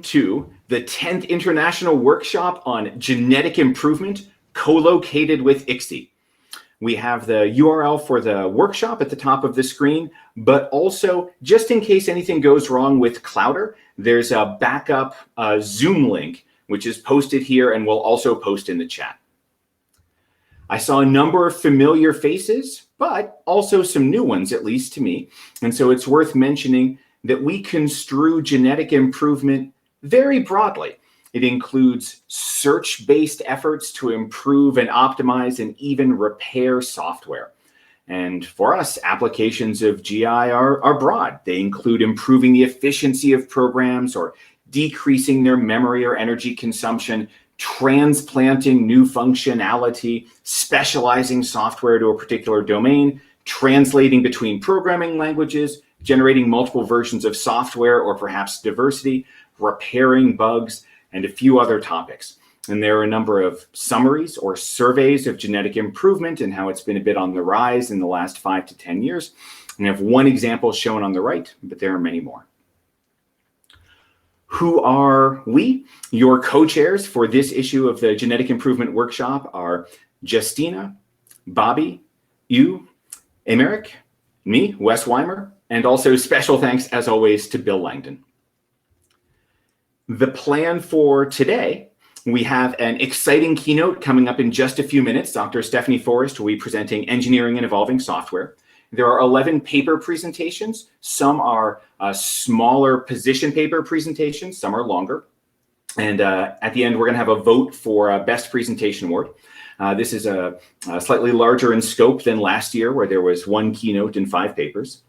to the 10th International Workshop on Genetic Improvement, co-located with ICSE. We have the URL for the workshop at the top of the screen, but also, just in case anything goes wrong with Clowder, there's a backup Zoom link, which is posted here and we'll also post in the chat. I saw a number of familiar faces, but also some new ones, at least to me. And so it's worth mentioning that we construe genetic improvement very broadly. It includes search-based efforts to improve and optimize and even repair software. And for us, applications of GI are broad. They include improving the efficiency of programs or decreasing their memory or energy consumption, transplanting new functionality, specializing software to a particular domain, translating between programming languages, generating multiple versions of software or perhaps diversity, repairing bugs, and a few other topics. And there are a number of summaries or surveys of genetic improvement and how it's been a bit on the rise in the last 5 to 10 years. And I have one example shown on the right, but there are many more. Who are we? Your co-chairs for this issue of the Genetic Improvement Workshop are Justina, Bobby, you, Emeric, me, Wes Weimer, and also special thanks, as always, to Bill Langdon. The plan for today, we have an exciting keynote coming up in just a few minutes. Dr. Stephanie Forrest will be presenting Engineering and Evolving Software. There are 11 paper presentations. Some are smaller position paper presentations, some are longer. And at the end, we're going to have a vote for Best Presentation Award. This is a slightly larger in scope than last year, where there was one keynote and 5 papers.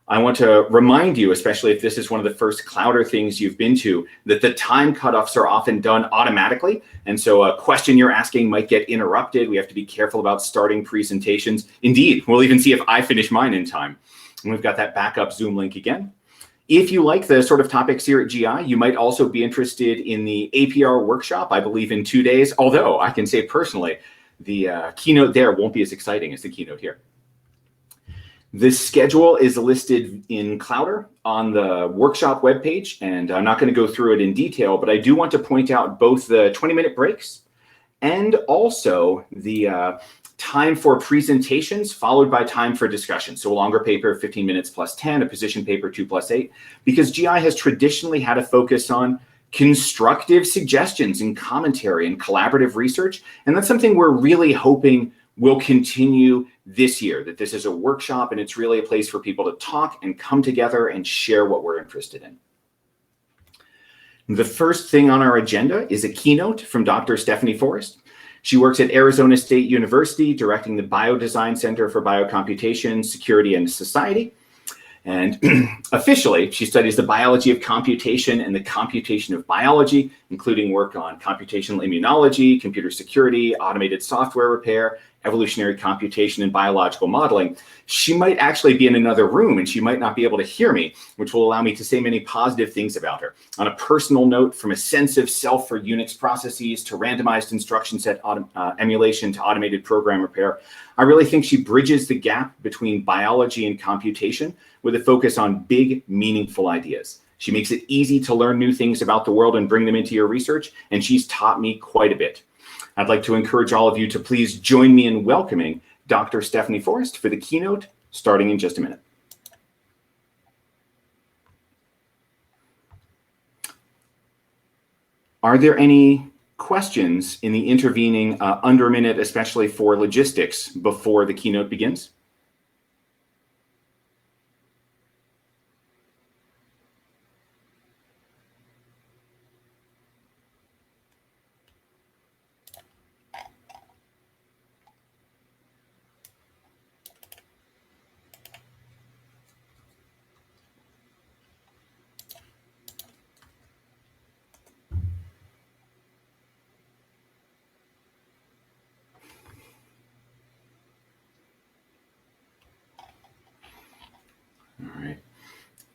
I want to remind you, especially if this is one of the first Clowder things you've been to, that the time cutoffs are often done automatically. And so a question you're asking might get interrupted. We have to be careful about starting presentations. Indeed, we'll even see if I finish mine in time. And we've got that backup Zoom link again. If you like the sort of topics here at GI, you might also be interested in the APR workshop, I believe in 2 days, although I can say personally, the keynote there won't be as exciting as the keynote here. This schedule is listed in Clowder on the workshop webpage, and I'm not going to go through it in detail, but I do want to point out both the 20-minute breaks and also the time for presentations followed by time for discussion. So a longer paper, 15 minutes plus 10, a position paper, 2 plus 8, because GI has traditionally had a focus on constructive suggestions and commentary and collaborative research. And that's something we're really hoping will continue this year, that this is a workshop and it's really a place for people to talk and come together and share what we're interested in. The first thing on our agenda is a keynote from Dr. Stephanie Forrest. She works at Arizona State University, directing the Biodesign Center for Biocomputation, Security, and Society. And officially, she studies the biology of computation and the computation of biology, including work on computational immunology, computer security, automated software repair, evolutionary computation, and biological modeling. She might actually be in another room and she might not be able to hear me, which will allow me to say many positive things about her. On a personal note, from a sense of self for Unix processes to randomized instruction set emulation to automated program repair, I really think she bridges the gap between biology and computation with a focus on big, meaningful ideas. She makes it easy to learn new things about the world and bring them into your research, and she's taught me quite a bit. I'd like to encourage all of you to please join me in welcoming Dr. Stephanie Forrest for the keynote, starting in just a minute. Are there any questions in the intervening under a minute, especially for logistics, before the keynote begins? All right.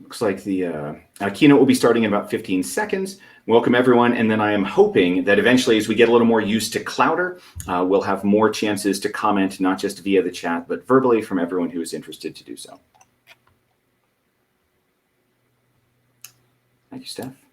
Looks like the keynote will be starting in about 15 seconds. Welcome, everyone. And then I am hoping that eventually, as we get a little more used to Clowder, we'll have more chances to comment, not just via the chat, but verbally from everyone who is interested to do so. Thank you, Steph.